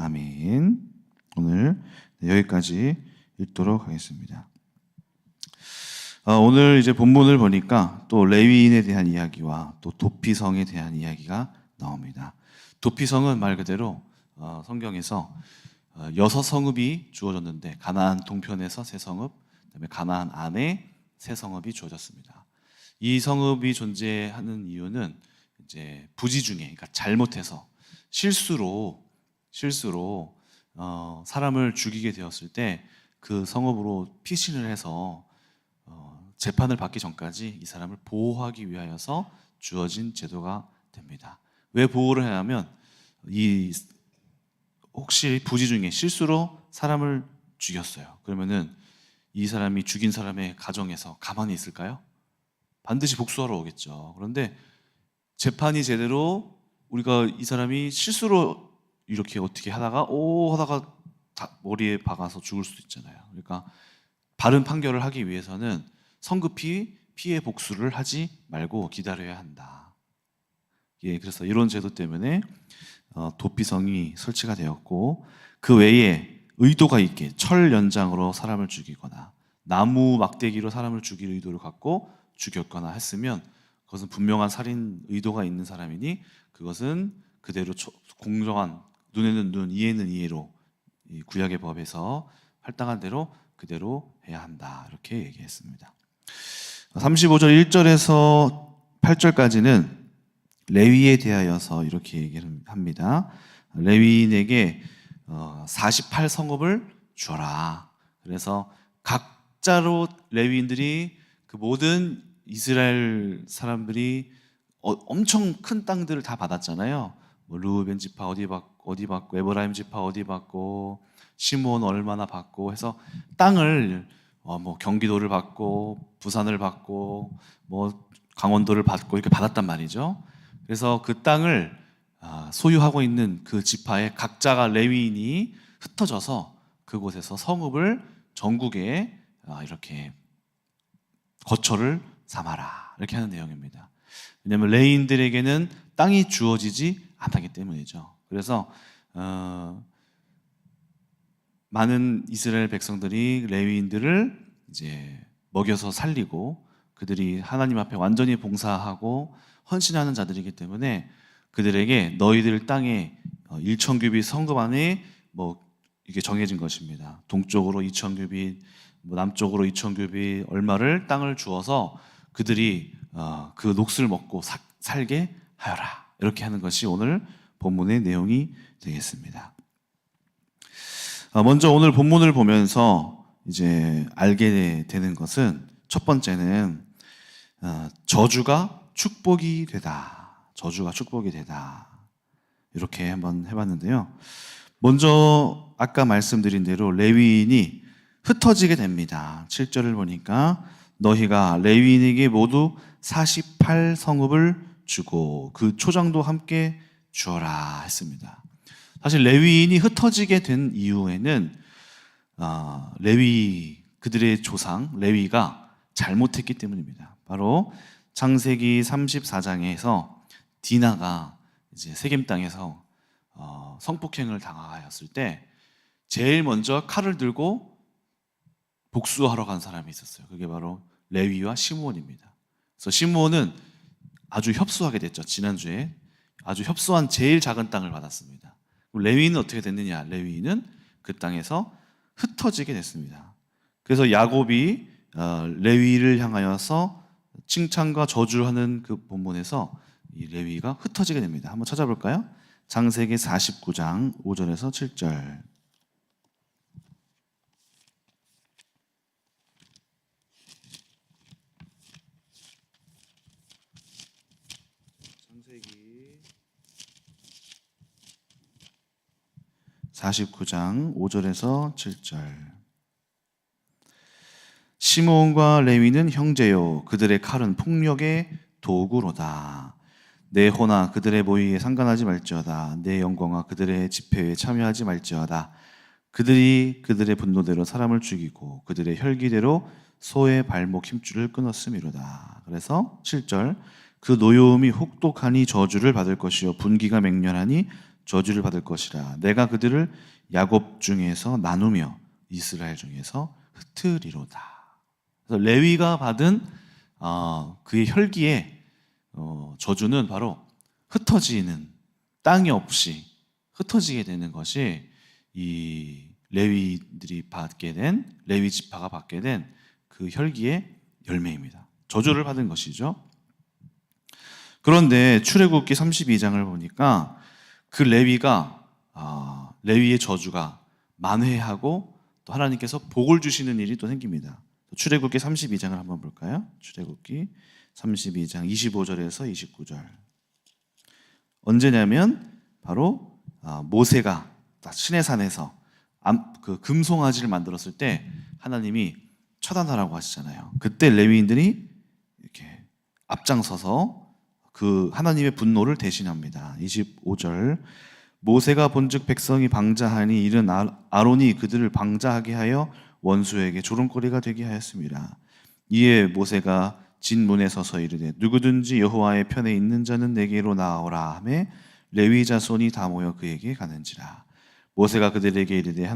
아멘. 오늘 여기까지 읽도록 하겠습니다. 오늘 이제 본문을 보니까 또 레위인에 대한 이야기와 또 도피성에 대한 이야기가 나옵니다. 도피성은 말 그대로 성경에서 6성읍이 주어졌는데 가나안 동편에서 3성읍, 그다음에 가나안 안에 3성읍이 주어졌습니다. 이 성읍이 존재하는 이유는 이제 부지 중에, 그러니까 잘못해서 실수로 사람을 죽이게 되었을 때 그 성읍으로 피신을 해서 재판을 받기 전까지 이 사람을 보호하기 위하여서 주어진 제도가 됩니다. 왜 보호를 하냐면 혹시 부지 중에 실수로 사람을 죽였어요. 그러면은 이 사람이 죽인 사람의 가정에서 가만히 있을까요? 반드시 복수하러 오겠죠. 그런데 재판이 제대로 우리가 이 사람이 실수로 이렇게 어떻게 하다가 머리에 박아서 죽을 수도 있잖아요. 그러니까 바른 판결을 하기 위해서는 성급히 피해 복수를 하지 말고 기다려야 한다. 그래서 이런 제도 때문에 도피성이 설치가 되었고, 그 외에 의도가 있게 철 연장으로 사람을 죽이거나 나무 막대기로 사람을 죽일 의도를 갖고 죽였거나 했으면 그것은 분명한 살인 의도가 있는 사람이니 그것은 그대로 공정한, 눈에는 눈, 이에는 이에로 이 구약의 법에서 할당한 대로 그대로 해야 한다, 이렇게 얘기했습니다. 35절 1절에서 8절까지는 레위에 대하여서 이렇게 얘기를 합니다. 레위인에게 48성읍을 주어라. 그래서 각자로 레위인들이 그 모든 이스라엘 사람들이 엄청 큰 땅들을 다 받았잖아요. 르우벤 지파 어디 받고 에브라임 지파 어디 받고 시므온 얼마나 받고 해서 땅을 경기도를 받고 부산을 받고 강원도를 받고 이렇게 받았단 말이죠. 그래서 그 땅을 소유하고 있는 그 지파의 각자가 레위인이 흩어져서 그곳에서 성읍을 전국에 이렇게 거처를 삼아라, 이렇게 하는 내용입니다. 왜냐하면 레위인들에게는 땅이 주어지지 않았기 때문이죠. 그래서 많은 이스라엘 백성들이 레위인들을 이제 먹여서 살리고 그들이 하나님 앞에 완전히 봉사하고 헌신하는 자들이기 때문에 그들에게 너희들 땅에 1,000규빗 성읍 안에 이게 정해진 것입니다. 동쪽으로 2,000규빗, 남쪽으로 2,000규빗 얼마를 땅을 주어서 그들이 그 녹슬 먹고 살게 하여라, 이렇게 하는 것이 오늘 본문의 내용이 되겠습니다. 먼저 오늘 본문을 보면서 이제 알게 되는 것은, 첫 번째는 저주가 축복이 되다. 저주가 축복이 되다. 이렇게 한번 해봤는데요. 먼저 아까 말씀드린 대로 레위인이 흩어지게 됩니다. 7절을 보니까 너희가 레위인에게 모두 48성읍을 주고 그 초장도 함께 주어라 했습니다. 사실 레위인이 흩어지게 된 이유에는 그들의 조상 레위가 잘못했기 때문입니다. 바로 창세기 34장에서 디나가 이제 세겜 땅에서 성폭행을 당하였을 때 제일 먼저 칼을 들고 복수하러 간 사람이 있었어요. 그게 바로 레위와 시므온입니다. 그래서 시므온은 아주 협소하게 됐죠. 지난주에 아주 협소한 제일 작은 땅을 받았습니다. 레위는 어떻게 됐느냐? 레위는 그 땅에서 흩어지게 됐습니다. 그래서 야곱이 레위를 향하여서 칭찬과 저주하는 그 본문에서 이 레위가 흩어지게 됩니다. 한번 찾아볼까요? 창세기 49장 5절에서 7절. 창세기 49장 5절에서 7절. 시므온과 레위는 형제요, 그들의 칼은 폭력의 도구로다. 내 호나 그들의 모의에 상관하지 말지어다. 내 영광아 그들의 집회에 참여하지 말지어다. 그들이 그들의 분노대로 사람을 죽이고 그들의 혈기대로 소의 발목 힘줄을 끊었음이로다. 그래서 7절, 그 노여움이 혹독하니 저주를 받을 것이요 분기가 맹렬하니 저주를 받을 것이라. 내가 그들을 야곱 중에서 나누며 이스라엘 중에서 흩으리로다. 그래서 레위가 받은 그의 혈기의 저주는 바로 흩어지는, 땅이 없이 흩어지게 되는 것이 이 레위들이 받게 된, 레위 지파가 받게 된 그 혈기의 열매입니다. 저주를 받은 것이죠. 그런데 출애굽기 32장을 보니까 그 레위가 레위의 저주가 만회하고 또 하나님께서 복을 주시는 일이 또 생깁니다. 출애굽기 32장을 한번 볼까요? 출애굽기 32장 25절에서 29절. 언제냐면 바로 모세가 시내산에서 그 금송아지를 만들었을 때 하나님이 처단하라고 하시잖아요. 그때 레위인들이 이렇게 앞장서서 그 하나님의 분노를 대신합니다. 25절. 모세가 본즉 백성이 방자하니 이른 아론이 그들을 방자하게 하여 원수에게 조롱거리가 되게 하였습니다. 이에 모세가 진문에 서서 이르되 누구든지 여호와의 편에 있는 자는 내게로 나오라 하매 레위 자손이 다 모여 그에게 가는지라. 모세가 그들에게 이르되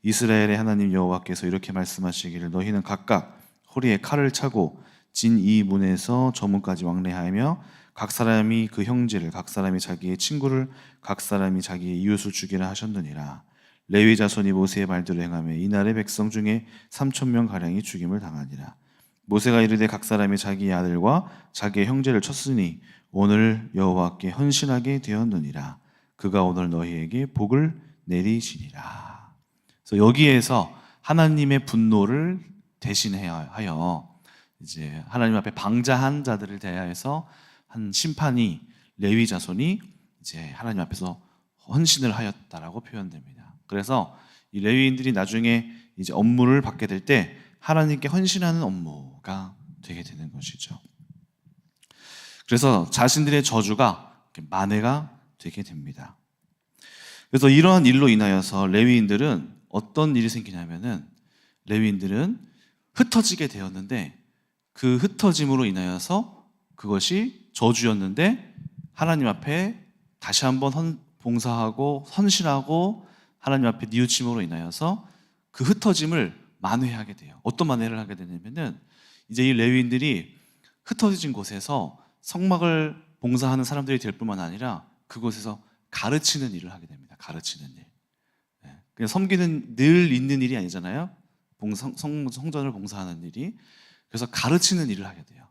이스라엘의 하나님 여호와께서 이렇게 말씀하시기를 너희는 각각 허리에 칼을 차고 진 이 문에서 저 문까지 왕래하며 각 사람이 그 형제를, 각 사람이 자기의 친구를, 각 사람이 자기의 이웃을 죽이라 하셨느니라. 레위 자손이 모세의 말대로 행하며 이날의 백성 중에 3,000명 가량이 죽임을 당하니라. 모세가 이르되 각 사람이 자기의 아들과 자기의 형제를 쳤으니 오늘 여호와께 헌신하게 되었느니라. 그가 오늘 너희에게 복을 내리시니라. 그래서 여기에서 하나님의 분노를 대신하여 이제 하나님 앞에 방자한 자들을 대하여서 한 심판이 레위 자손이 이제 하나님 앞에서 헌신을 하였다라고 표현됩니다. 그래서 이 레위인들이 나중에 이제 업무를 받게 될 때 하나님께 헌신하는 업무가 되게 되는 것이죠. 그래서 자신들의 저주가 만회가 되게 됩니다. 그래서 이러한 일로 인하여서 레위인들은 어떤 일이 생기냐면은 레위인들은 흩어지게 되었는데 그 흩어짐으로 인하여서 그것이 저주였는데 하나님 앞에 다시 한번 봉사하고 헌신하고 하나님 앞에 뉘우침으로 인하여서 그 흩어짐을 만회하게 돼요. 어떤 만회를 하게 되냐면은 이제 이 레위인들이 흩어진 곳에서 성막을 봉사하는 사람들이 될 뿐만 아니라 그곳에서 가르치는 일을 하게 됩니다. 가르치는 일. 그냥 섬기는 늘 있는 일이 아니잖아요. 성전을 봉사하는 일이. 그래서 가르치는 일을 하게 돼요.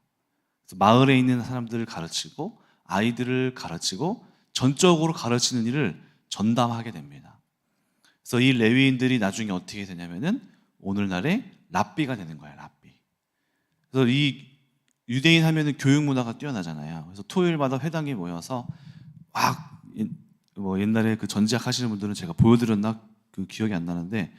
그래서 마을에 있는 사람들을 가르치고 아이들을 가르치고 전적으로 가르치는 일을 전담하게 됩니다. 그래서 이 레위인들이 나중에 어떻게 되냐면은 오늘날의 랍비가 되는 거예요. 랍비. 그래서 이 유대인 하면은 교육 문화가 뛰어나잖아요. 그래서 토요일마다 회당에 모여서 막 옛날에 그 전지학 하시는 분들은 제가 보여드렸나 그 기억이 안 나는데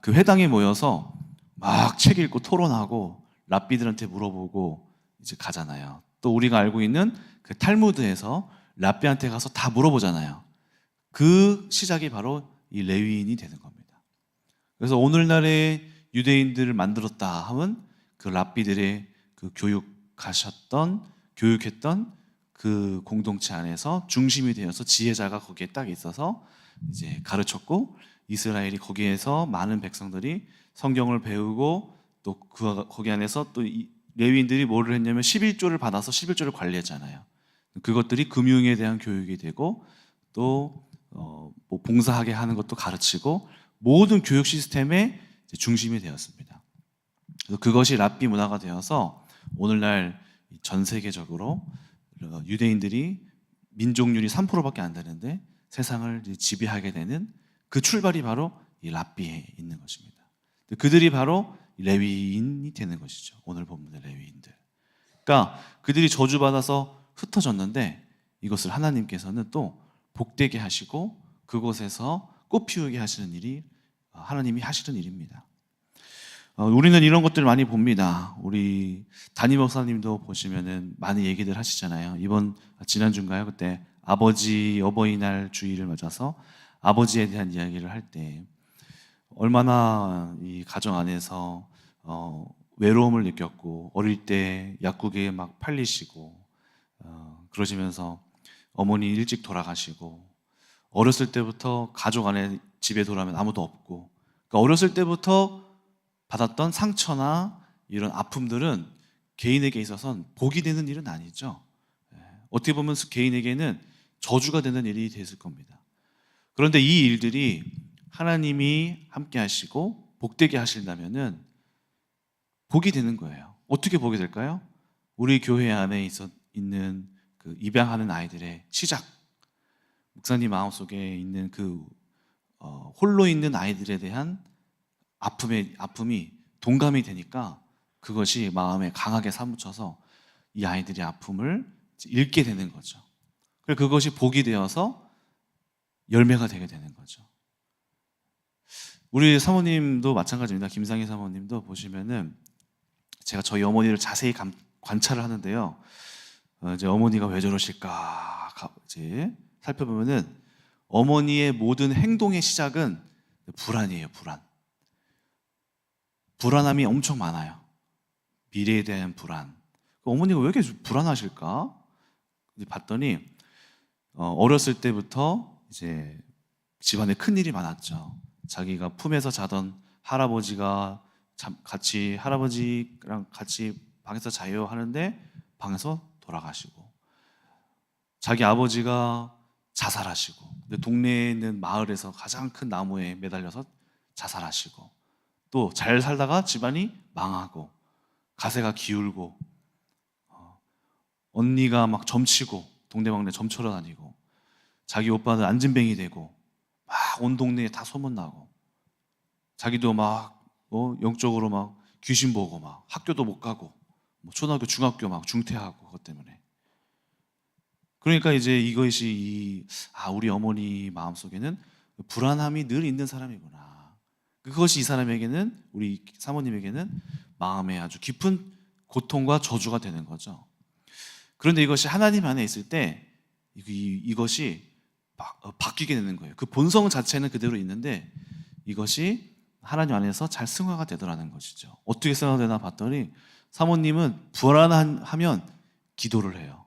그 회당에 모여서 막 책 읽고 토론하고 랍비들한테 물어보고 이제 가잖아요. 또 우리가 알고 있는 그 탈무드에서 랍비한테 가서 다 물어보잖아요. 그 시작이 바로 이 레위인이 되는 겁니다. 그래서 오늘날의 유대인들을 만들었다 하면 그 랍비들의 그 교육했던 그 공동체 안에서 중심이 되어서 지혜자가 거기에 딱 있어서 이제 가르쳤고 이스라엘이 거기에서 많은 백성들이 성경을 배우고 또 거기 안에서 또 레위인들이 뭐를 했냐면 11조를 받아서 11조를 관리했잖아요. 그것들이 금융에 대한 교육이 되고 또 뭐 봉사하게 하는 것도 가르치고 모든 교육 시스템의 중심이 되었습니다. 그래서 그것이 랍비 문화가 되어서 오늘날 전 세계적으로 유대인들이 민족률이 3%밖에 안 되는데 세상을 지배하게 되는 그 출발이 바로 이 랍비에 있는 것입니다. 그들이 바로 레위인이 되는 것이죠. 오늘 본문의 레위인들. 그러니까 그들이 저주받아서 흩어졌는데 이것을 하나님께서는 또 복되게 하시고 그곳에서 꽃 피우게 하시는 일이 하나님이 하시는 일입니다. 우리는 이런 것들을 많이 봅니다. 우리 담임 목사님도 보시면은 많이 얘기들 하시잖아요. 지난주인가요? 그때 아버지 어버이날 주일을 맞아서 아버지에 대한 이야기를 할 때 얼마나 이 가정 안에서 외로움을 느꼈고 어릴 때 약국에 막 팔리시고 그러시면서 어머니 일찍 돌아가시고 어렸을 때부터 가족 안에 집에 돌아오면 아무도 없고, 그러니까 어렸을 때부터 받았던 상처나 이런 아픔들은 개인에게 있어서는 복이 되는 일은 아니죠. 어떻게 보면 개인에게는 저주가 되는 일이 됐을 겁니다. 그런데 이 일들이 하나님이 함께 하시고 복되게 하신다면은 복이 되는 거예요. 어떻게 복이 될까요? 우리 교회 안에 있는 그 입양하는 아이들의 시작, 목사님 마음속에 있는 그 홀로 있는 아이들에 대한 아픔이 동감이 되니까 그것이 마음에 강하게 사무쳐서 이 아이들의 아픔을 읽게 되는 거죠. 그래서 그것이 복이 되어서 열매가 되게 되는 거죠. 우리 사모님도 마찬가지입니다. 김상희 사모님도 보시면은 제가 저희 어머니를 자세히 관찰을 하는데요. 이제 어머니가 왜 저러실까 이제 살펴보면은 어머니의 모든 행동의 시작은 불안이에요. 불안함이 엄청 많아요. 미래에 대한 불안. 어머니가 왜 이렇게 불안하실까? 이제 봤더니 어렸을 때부터 이제 집안에 큰 일이 많았죠. 자기가 품에서 자던 할아버지가 할아버지랑 같이 방에서 자요 하는데 방에서 돌아가시고, 자기 아버지가 자살하시고, 근데 동네에 있는 마을에서 가장 큰 나무에 매달려서 자살하시고, 또 잘 살다가 집안이 망하고 가세가 기울고, 언니가 막 점치고 동네방네 점쳐러 다니고, 자기 오빠는 안진뱅이 되고 막 온 동네에 다 소문나고, 자기도 막 영적으로 막 귀신 보고 막 학교도 못 가고 초등학교 중학교 막 중퇴하고 그것 때문에. 그러니까 이제 이것이 우리 어머니 마음속에는 불안함이 늘 있는 사람이구나. 그것이 이 사람에게는, 우리 사모님에게는 마음에 아주 깊은 고통과 저주가 되는 거죠. 그런데 이것이 하나님 안에 있을 때 이것이 바뀌게 되는 거예요. 그 본성 자체는 그대로 있는데 이것이 하나님 안에서 잘 승화가 되더라는 것이죠. 어떻게 승화되나 봤더니 사모님은 불안하면 기도를 해요.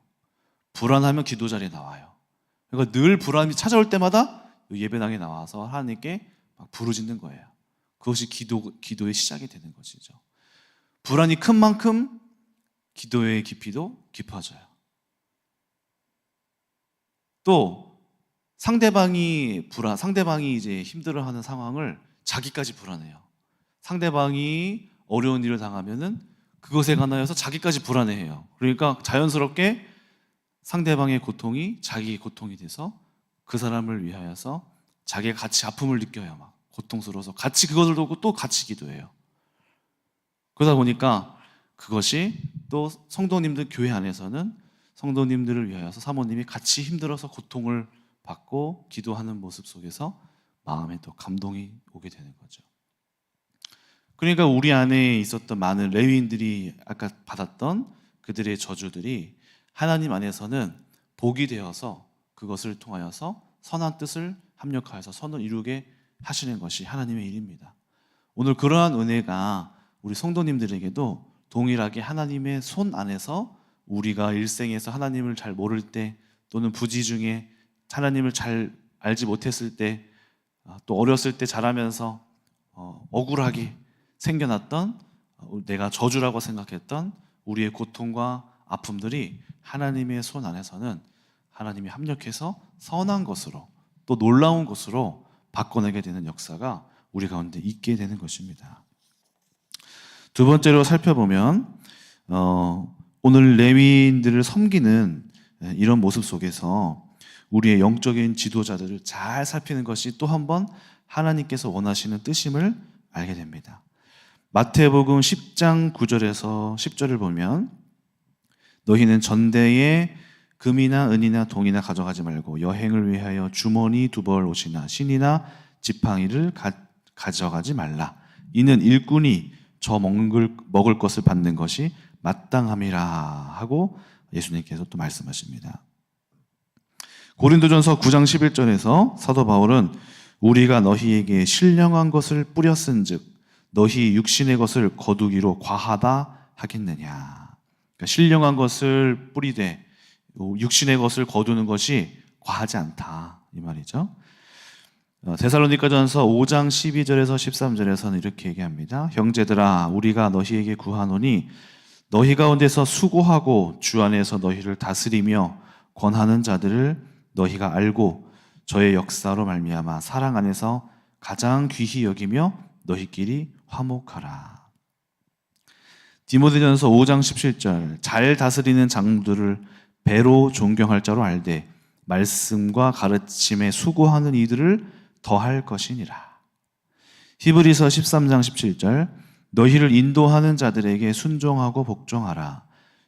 불안하면 기도 자리에 나와요. 그러니까 늘 불안이 찾아올 때마다 예배당에 나와서 하나님께 막 부르짖는 거예요. 그것이 기도의 시작이 되는 것이죠. 불안이 큰 만큼 기도의 깊이도 깊어져요. 또 상대방이 이제 힘들어하는 상황을 자기까지 불안해요. 상대방이 어려운 일을 당하면은 그것에 관하여서 자기까지 불안해해요. 그러니까 자연스럽게 상대방의 고통이 자기의 고통이 돼서 그 사람을 위하여서 자기가 같이 아픔을 느껴요. 막 고통스러워서 같이 그것을 두고 또 같이 기도해요. 그러다 보니까 그것이 또 성도님들, 교회 안에서는 성도님들을 위하여서 사모님이 같이 힘들어서 고통을 받고 기도하는 모습 속에서 마음에 또 감동이 오게 되는 거죠. 그러니까 우리 안에 있었던 많은 레위인들이 아까 받았던 그들의 저주들이 하나님 안에서는 복이 되어서 그것을 통하여서 선한 뜻을 합력하여서 선을 이루게 하시는 것이 하나님의 일입니다. 오늘 그러한 은혜가 우리 성도님들에게도 동일하게 하나님의 손 안에서 우리가 일생에서 하나님을 잘 모를 때, 또는 부지 중에 하나님을 잘 알지 못했을 때, 또 어렸을 때 자라면서 억울하게 생겨났던, 내가 저주라고 생각했던 우리의 고통과 아픔들이 하나님의 손 안에서는 하나님이 합력해서 선한 것으로, 또 놀라운 것으로 바꿔내게 되는 역사가 우리 가운데 있게 되는 것입니다. 두 번째로 살펴보면 오늘 레위인들을 섬기는 이런 모습 속에서 우리의 영적인 지도자들을 잘 살피는 것이 또 한 번 하나님께서 원하시는 뜻임을 알게 됩니다. 마태복음 10장 9절에서 10절을 보면, 너희는 전대에 금이나 은이나 동이나 가져가지 말고 여행을 위하여 주머니 2벌 옷이나 신이나 지팡이를 가져가지 말라. 이는 일꾼이 저 먹을 것을 받는 것이 마땅함이라 하고 예수님께서 또 말씀하십니다. 고린도전서 9장 11절에서 사도 바울은 우리가 너희에게 신령한 것을 뿌렸은즉 너희 육신의 것을 거두기로 과하다 하겠느냐. 그러니까 신령한 것을 뿌리되 육신의 것을 거두는 것이 과하지 않다 이 말이죠. 데살로니가전서 5장 12절에서 13절에서는 이렇게 얘기합니다. 형제들아 우리가 너희에게 구하노니 너희 가운데서 수고하고 주 안에서 너희를 다스리며 권하는 자들을 너희가 알고 저의 역사로 말미암아 사랑 안에서 가장 귀히 여기며 너희끼리 화목하라. 디모데전서 5장 17절 잘 다스리는 장로들을 배로 존경할 자로 알되 말씀과 가르침에 수고하는 이들을 더할 것이니라. 히브리서 13장 17절 너희를 인도하는 자들에게 순종하고 복종하라.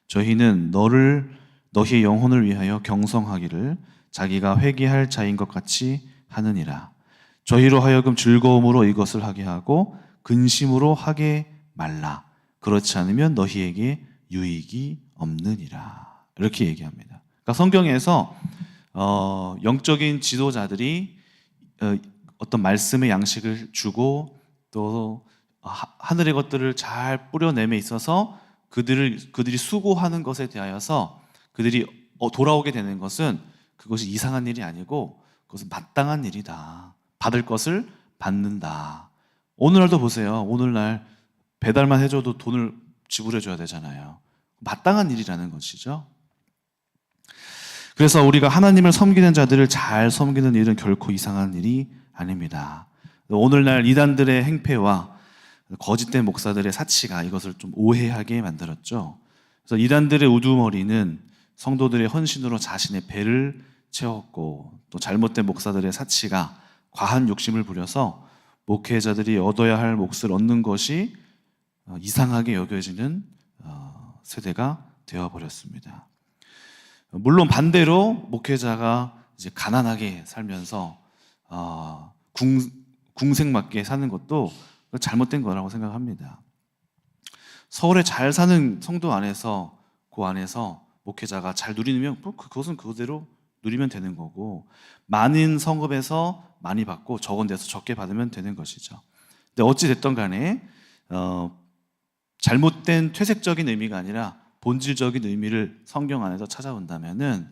저희는 너희의 영혼을 위하여 경성하기를 자기가 회개할 자인 것 같이 하느니라. 저희로 하여금 즐거움으로 이것을 하게 하고 근심으로 하게 말라. 그렇지 않으면 너희에게 유익이 없느니라. 이렇게 얘기합니다. 그러니까 성경에서 영적인 지도자들이 어떤 말씀의 양식을 주고 또 하늘의 것들을 잘 뿌려냄에 있어서 그들이 수고하는 것에 대하여서 그들이 돌아오게 되는 것은 그것이 이상한 일이 아니고 그것은 마땅한 일이다. 받을 것을 받는다. 오늘날도 보세요. 오늘날 배달만 해줘도 돈을 지불해줘야 되잖아요. 마땅한 일이라는 것이죠. 그래서 우리가 하나님을 섬기는 자들을 잘 섬기는 일은 결코 이상한 일이 아닙니다. 오늘날 이단들의 행패와 거짓된 목사들의 사치가 이것을 좀 오해하게 만들었죠. 그래서 이단들의 우두머리는 성도들의 헌신으로 자신의 배를 채웠고 또 잘못된 목사들의 사치가 과한 욕심을 부려서 목회자들이 얻어야 할 몫을 얻는 것이 이상하게 여겨지는 세대가 되어버렸습니다. 물론 반대로 목회자가 이제 가난하게 살면서 궁색맞게 사는 것도 잘못된 거라고 생각합니다. 서울에 잘 사는 성도 안에서 그 안에서 목회자가 잘 누리면 그것은 그대로 누리면 되는 거고 많은 성읍에서 많이 받고 적은 데서 적게 받으면 되는 것이죠. 근데 어찌 됐든 간에 잘못된 퇴색적인 의미가 아니라 본질적인 의미를 성경 안에서 찾아본다면은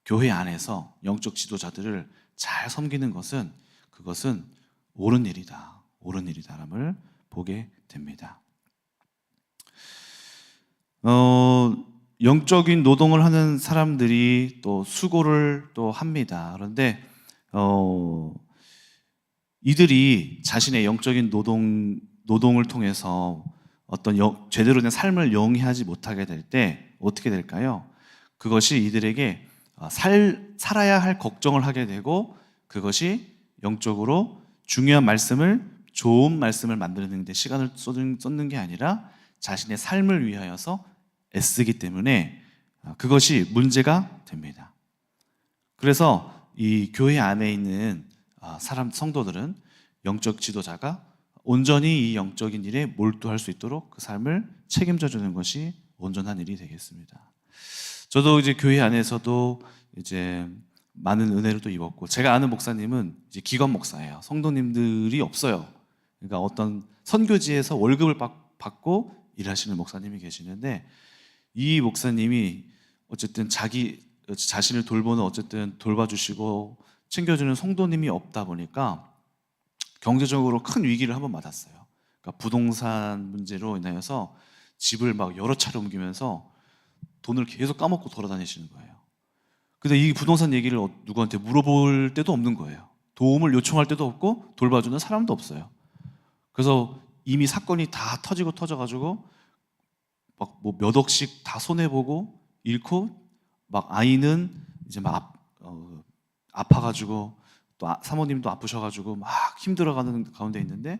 교회 안에서 영적 지도자들을 잘 섬기는 것은 그것은 옳은 일이다람을 보게 됩니다. 영적인 노동을 하는 사람들이 또 수고를 또 합니다. 그런데 이들이 자신의 영적인 노동을 통해서 어떤 제대로 된 삶을 영위하지 못하게 될 때 어떻게 될까요? 그것이 이들에게 살아야 할 걱정을 하게 되고 그것이 영적으로 중요한 말씀을 좋은 말씀을 만드는 데 시간을 쏟는 게 아니라 자신의 삶을 위하여서 애쓰기 때문에 그것이 문제가 됩니다. 그래서 이 교회 안에 있는 성도들은 영적 지도자가 온전히 이 영적인 일에 몰두할 수 있도록 그 삶을 책임져 주는 것이 온전한 일이 되겠습니다. 저도 이제 교회 안에서도 이제 많은 은혜를 또 입었고, 제가 아는 목사님은 이제 기관 목사예요. 성도님들이 없어요. 그러니까 어떤 선교지에서 월급을 받고 일하시는 목사님이 계시는데, 이 목사님이 어쨌든 자기 자신을 돌보는 어쨌든 돌봐주시고 챙겨주는 성도님이 없다 보니까 경제적으로 큰 위기를 한번 맞았어요. 그러니까 부동산 문제로 인하여서 집을 막 여러 차례 옮기면서 돈을 계속 까먹고 돌아다니시는 거예요. 근데 이 부동산 얘기를 누구한테 물어볼 데도 없는 거예요. 도움을 요청할 때도 없고 돌봐주는 사람도 없어요. 그래서 이미 사건이 다 터져가지고 막 뭐 몇 억씩 다 손해보고 잃고 막 아이는 이제 막 아파가지고 또 사모님도 아프셔가지고 막 힘들어가는 가운데 있는데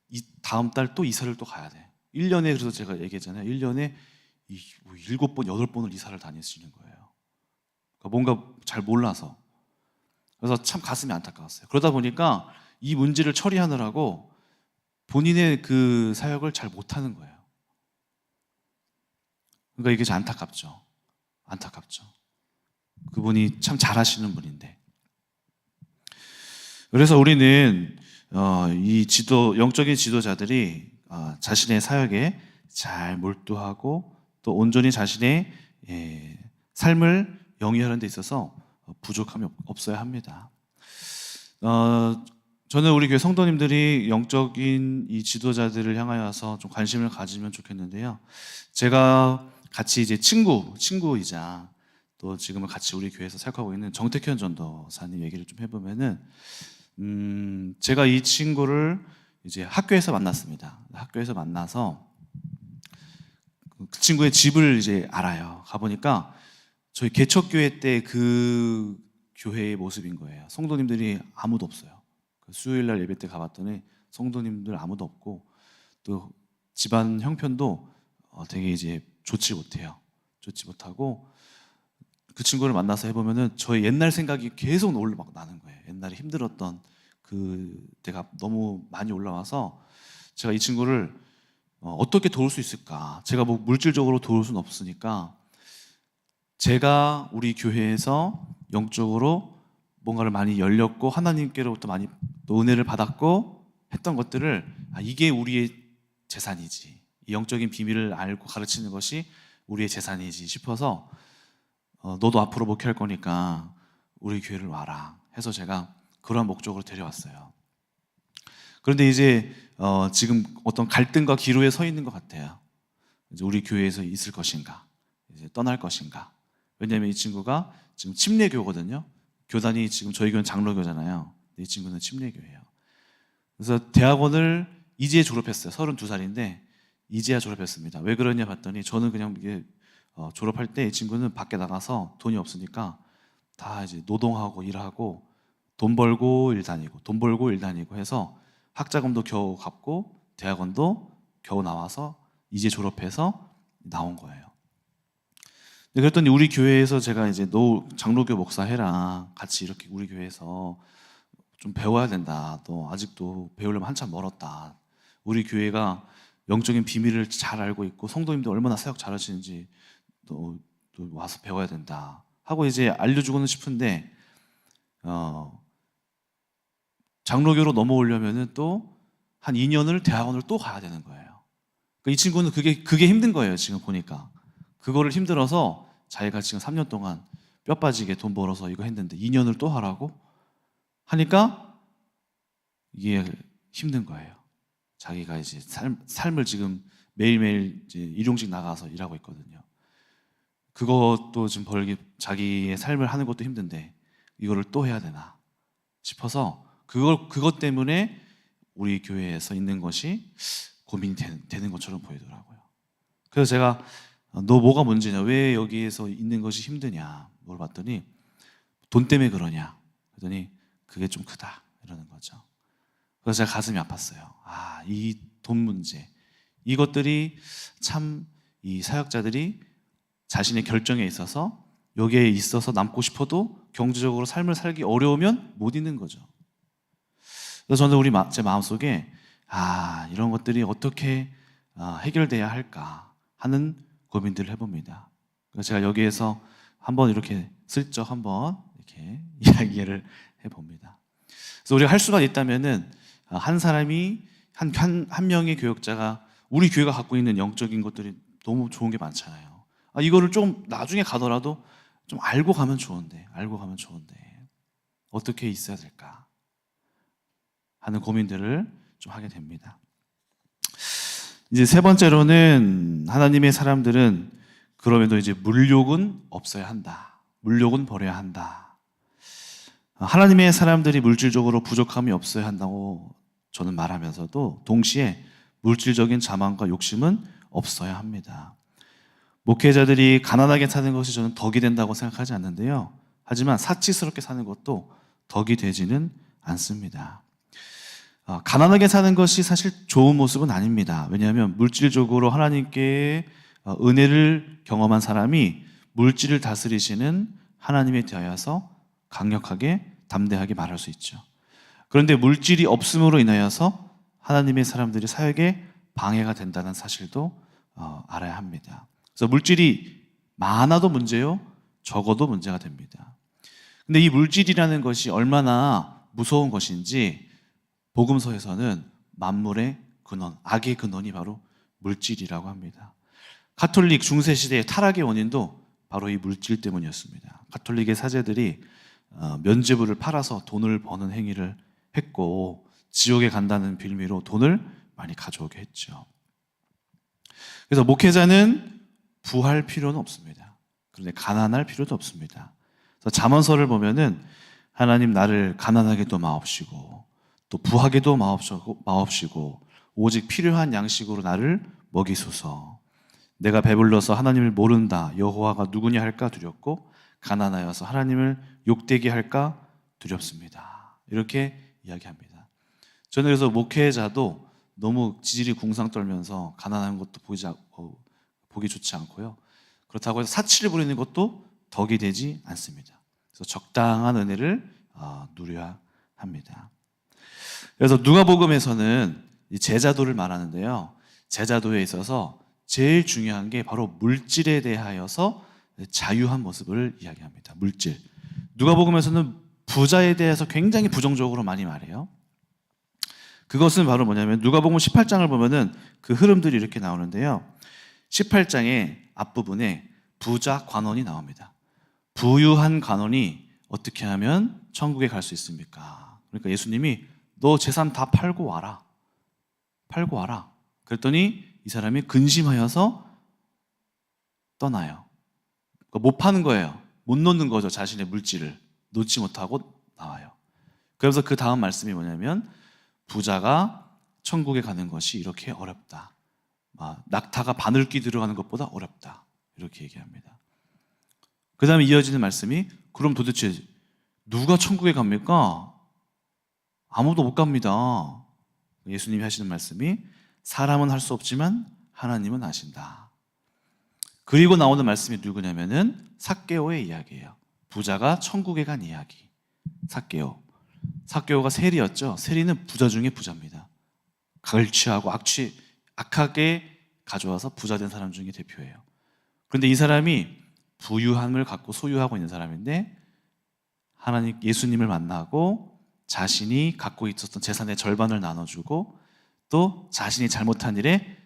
이 다음 달 또 이사를 또 가야 돼. 1년에 그래서 제가 얘기했잖아요. 1년에 7번, 8번을 이사를 다니시는 거예요. 그러니까 뭔가 잘 몰라서. 그래서 참 가슴이 안타까웠어요. 그러다 보니까 이 문제를 처리하느라고 본인의 그 사역을 잘 못하는 거예요. 그러니까 이게 좀 안타깝죠. 그분이 참 잘하시는 분인데. 그래서 우리는 이 영적인 지도자들이 자신의 사역에 잘 몰두하고 또 온전히 자신의 삶을 영위하는 데 있어서 부족함이 없어야 합니다. 저는 우리 교회 성도님들이 영적인 이 지도자들을 향하여서 좀 관심을 가지면 좋겠는데요. 제가 같이 이제 친구이자 또 지금은 같이 우리 교회에서 사역하고 있는 정택현 전도사님 얘기를 좀 해보면은, 제가 이 친구를 이제 학교에서 만났습니다. 학교에서 만나서 그 친구의 집을 이제 알아요. 가보니까 저희 개척교회 때 그 교회의 모습인 거예요. 성도님들이 아무도 없어요. 수요일날 예배 때 가봤더니 성도님들 아무도 없고, 또 집안 형편도 되게 이제 좋지 못하고, 그 친구를 만나서 해보면은 저의 옛날 생각이 계속 막 나는 거예요. 옛날에 힘들었던 그 때가 너무 많이 올라와서 제가 이 친구를 어떻게 도울 수 있을까? 제가 뭐 물질적으로 도울 수는 없으니까 제가 우리 교회에서 영적으로 뭔가를 많이 열렸고 하나님께로부터 많이 또 은혜를 받았고 했던 것들을, 이게 우리의 재산이지, 이 영적인 비밀을 알고 가르치는 것이 우리의 재산이지 싶어서 너도 앞으로 목회할 거니까 우리 교회를 와라 해서 제가 그러한 목적으로 데려왔어요. 그런데 이제 지금 어떤 갈등과 기로에 서 있는 것 같아요. 이제 우리 교회에서 있을 것인가, 이제 떠날 것인가. 왜냐하면 이 친구가 지금 침례교거든요. 교단이 지금 저희 교회는 장로교잖아요. 이 친구는 침례교예요. 그래서 대학원을 이제 졸업했어요. 32살인데 이제야 졸업했습니다. 왜 그러냐 봤더니 저는 그냥 이게 졸업할 때 이 친구는 밖에 나가서 돈이 없으니까 다 이제 노동하고 일하고 돈 벌고 일 다니고 해서 학자금도 겨우 갚고 대학원도 겨우 나와서 이제 졸업해서 나온 거예요. 그랬더니 우리 교회에서 제가 이제 너 장로교 목사 해라, 같이 이렇게 우리 교회에서 좀 배워야 된다, 또 아직도 배우려면 한참 멀었다, 우리 교회가 영적인 비밀을 잘 알고 있고 성도님들 얼마나 사역 잘하시는지 또 와서 배워야 된다 하고 이제 알려주고는 싶은데, 장로교로 넘어오려면은 또 한 2년을 대학원을 또 가야 되는 거예요. 그러니까 이 친구는 그게 힘든 거예요. 지금 보니까 그거를 힘들어서 자기가 지금 3년 동안 뼈 빠지게 돈 벌어서 이거 했는데 2년을 또 하라고 하니까 이게 힘든 거예요. 자기가 이제 삶을 지금 매일매일 이제 일용직 나가서 일하고 있거든요. 그것도 지금 자기의 삶을 하는 것도 힘든데 이거를 또 해야 되나 싶어서 그것 때문에 우리 교회에서 있는 것이 고민이 되는 것처럼 보이더라고요. 그래서 제가 너 뭐가 문제냐, 왜 여기에서 있는 것이 힘드냐 물어봤더니 돈 때문에 그러냐 그랬더니 그게 좀 크다 이러는 거죠. 그래서 제가 가슴이 아팠어요. 이 돈 문제, 이것들이 참 이 사역자들이 자신의 결정에 있어서 여기에 있어서 남고 싶어도 경제적으로 삶을 살기 어려우면 못 있는 거죠. 그래서 저는 제 마음속에 이런 것들이 어떻게 해결돼야 할까 하는 고민들을 해봅니다. 그래서 제가 여기에서 한번 이렇게 슬쩍 한번 이렇게 이야기를 해봅니다. 그래서 우리가 할 수만 있다면은 한 사람이 한 명의 교역자가 우리 교회가 갖고 있는 영적인 것들이 너무 좋은 게 많잖아요. 이거를 좀 나중에 가더라도 좀 알고 가면 좋은데 어떻게 있어야 될까 하는 고민들을 좀 하게 됩니다. 이제 세 번째로는 하나님의 사람들은 그럼에도 이제 물욕은 없어야 한다. 물욕은 버려야 한다. 하나님의 사람들이 물질적으로 부족함이 없어야 한다고 저는 말하면서도 동시에 물질적인 자만과 욕심은 없어야 합니다. 목회자들이 가난하게 사는 것이 저는 덕이 된다고 생각하지 않는데요. 하지만 사치스럽게 사는 것도 덕이 되지는 않습니다. 가난하게 사는 것이 사실 좋은 모습은 아닙니다. 왜냐하면 물질적으로 하나님께 은혜를 경험한 사람이 물질을 다스리시는 하나님에 대하여서 강력하게 담대하게 말할 수 있죠. 그런데 물질이 없음으로 인하여서 하나님의 사람들이 사역에 방해가 된다는 사실도 알아야 합니다. 그래서 물질이 많아도 문제요, 적어도 문제가 됩니다. 근데 이 물질이라는 것이 얼마나 무서운 것인지 복음서에서는 만물의 근원, 악의 근원이 바로 물질이라고 합니다. 가톨릭 중세시대의 타락의 원인도 바로 이 물질 때문이었습니다. 가톨릭의 사제들이 면죄부를 팔아서 돈을 버는 행위를 했고 지옥에 간다는 빌미로 돈을 많이 가져오게 했죠. 그래서 목회자는 부할 필요는 없습니다. 그런데 가난할 필요도 없습니다. 그래서 잠언서를 보면은 하나님 나를 가난하게도 마옵시고 또 부하게도 마옵시고 오직 필요한 양식으로 나를 먹이소서. 내가 배불러서 하나님을 모른다. 여호와가 누구냐 할까 두렵고 가난하여서 하나님을 욕되게 할까 두렵습니다. 이렇게 이야기합니다. 저는 그래서 목회자도 너무 지질이 궁상 떨면서 가난한 것도 보기 좋지 않고요. 그렇다고 해서 사치를 부리는 것도 덕이 되지 않습니다. 그래서 적당한 은혜를 누려야 합니다. 그래서 누가복음에서는 이 제자도를 말하는데요. 제자도에 있어서 제일 중요한 게 바로 물질에 대하여서 자유한 모습을 이야기합니다. 물질. 누가복음에서는 부자에 대해서 굉장히 부정적으로 많이 말해요. 그것은 바로 뭐냐면 누가복음 18장을 보면은 그 흐름들이 이렇게 나오는데요. 18장의 앞부분에 부자 관원이 나옵니다. 부유한 관원이 어떻게 하면 천국에 갈 수 있습니까? 그러니까 예수님이 너 재산 다 팔고 와라. 팔고 와라. 그랬더니 이 사람이 근심하여서 떠나요. 그러니까 못 파는 거예요. 못 놓는 거죠. 자신의 물질을 놓지 못하고 나와요. 그래서 그 다음 말씀이 뭐냐면 부자가 천국에 가는 것이 이렇게 어렵다. 낙타가 바늘귀 들어가는 것보다 어렵다. 이렇게 얘기합니다. 그 다음에 이어지는 말씀이 그럼 도대체 누가 천국에 갑니까? 아무도 못 갑니다. 예수님이 하시는 말씀이 사람은 할 수 없지만 하나님은 아신다. 그리고 나오는 말씀이 누구냐면은 삭개오의 이야기예요. 부자가 천국에 간 이야기. 삭개오가 세리였죠. 세리는 부자 중에 부자입니다. 갈취하고 악하게 가져와서 부자 된 사람 중에 대표예요. 그런데 이 사람이 부유함을 갖고 소유하고 있는 사람인데 하나님 예수님을 만나고 자신이 갖고 있었던 재산의 절반을 나눠주고 또 자신이 잘못한 일에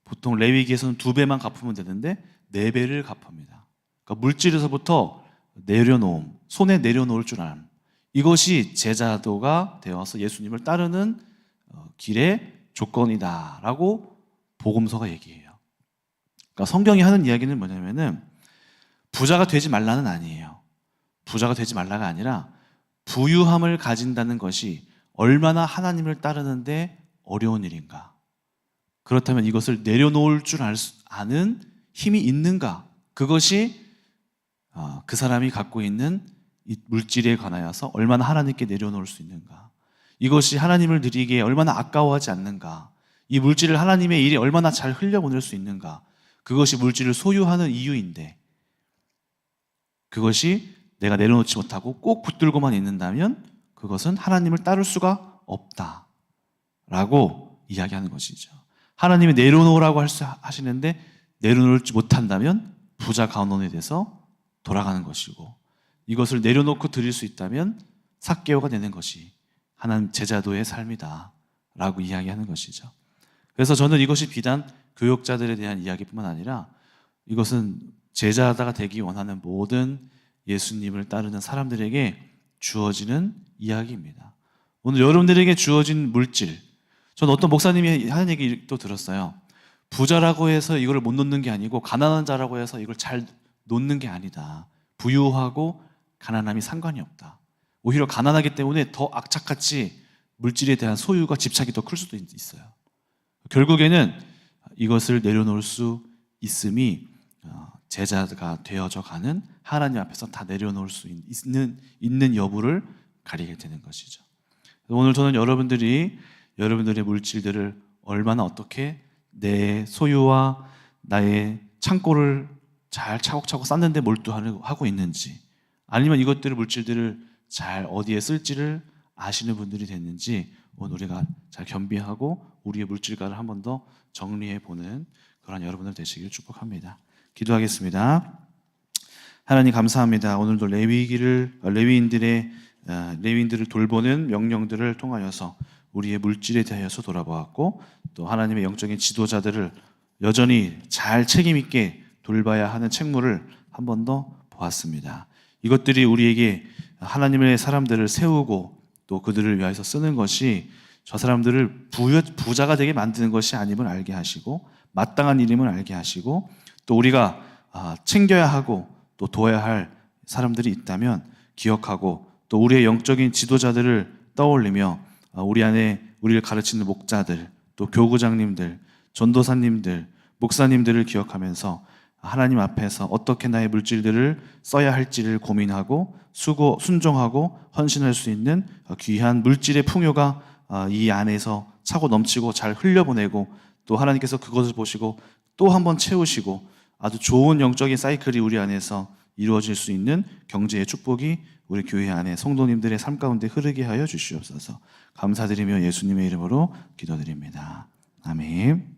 보통 레위기에서는 2배만 갚으면 되는데 4배를 갚습니다. 그러니까 물질에서부터 내려놓음, 손에 내려놓을 줄 아는 이것이 제자도가 되어서 예수님을 따르는 길의 조건이다라고 복음서가 얘기해요. 그러니까 성경이 하는 이야기는 뭐냐면은 부자가 되지 말라는 아니에요. 부자가 되지 말라가 아니라 부유함을 가진다는 것이 얼마나 하나님을 따르는데 어려운 일인가. 그렇다면 이것을 내려놓을 줄 아는 힘이 있는가. 그것이 그 사람이 갖고 있는 이 물질에 관하여서 얼마나 하나님께 내려놓을 수 있는가. 이것이 하나님을 드리기에 얼마나 아까워하지 않는가. 이 물질을 하나님의 일에 얼마나 잘 흘려보낼 수 있는가. 그것이 물질을 소유하는 이유인데 그것이 내가 내려놓지 못하고 꼭 붙들고만 있는다면 그것은 하나님을 따를 수가 없다라고 이야기하는 것이죠. 하나님이 내려놓으라고 하시는데 내려놓지 못한다면 부자 가론에 대해서 돌아가는 것이고 이것을 내려놓고 드릴 수 있다면 삭개오가 되는 것이 하나님 제자도의 삶이다라고 이야기하는 것이죠. 그래서 저는 이것이 비단 교역자들에 대한 이야기뿐만 아니라 이것은 제자가 되기 원하는 모든 예수님을 따르는 사람들에게 주어지는 이야기입니다. 오늘 여러분들에게 주어진 물질, 저는 어떤 목사님이 하는 얘기도 들었어요. 부자라고 해서 이걸 못 놓는 게 아니고 가난한 자라고 해서 이걸 잘 놓는 게 아니다. 부유하고 가난함이 상관이 없다. 오히려 가난하기 때문에 더 악착같이 물질에 대한 소유가 집착이 더 클 수도 있어요. 결국에는 이것을 내려놓을 수 있음이 제자가 되어져 가는 하나님 앞에서 다 내려놓을 수 있는 여부를 가리게 되는 것이죠. 오늘 저는 여러분들의 물질들을 얼마나 어떻게 내 소유와 나의 창고를 잘 차곡차곡 쌓는데 몰두하고 있는지 아니면 이것들의 물질들을 잘 어디에 쓸지를 아시는 분들이 됐는지 오늘 우리가 잘 겸비하고 우리의 물질가를 한 번 더 정리해 보는 그런 여러분들 되시길 축복합니다. 기도하겠습니다. 하나님 감사합니다. 오늘도 레위인들을 돌보는 명령들을 통하여서 우리의 물질에 대하여서 돌아보았고 또 하나님의 영적인 지도자들을 여전히 잘 책임 있게 돌봐야 하는 책무를 한 번 더 보았습니다. 이것들이 우리에게 하나님의 사람들을 세우고 또 그들을 위해서 쓰는 것이 저 사람들을 부자가 되게 만드는 것이 아님을 알게 하시고 마땅한 일임을 알게 하시고 또 우리가 챙겨야 하고 또 도와야 할 사람들이 있다면 기억하고 또 우리의 영적인 지도자들을 떠올리며 우리 안에 우리를 가르치는 목자들 또 교구장님들 전도사님들 목사님들을 기억하면서 하나님 앞에서 어떻게 나의 물질들을 써야 할지를 고민하고 순종하고 헌신할 수 있는 귀한 물질의 풍요가 이 안에서 차고 넘치고 잘 흘려보내고 또 하나님께서 그것을 보시고 또 한 번 채우시고 아주 좋은 영적인 사이클이 우리 안에서 이루어질 수 있는 경제의 축복이 우리 교회 안에 성도님들의 삶 가운데 흐르게 하여 주시옵소서. 감사드리며 예수님의 이름으로 기도드립니다. 아멘.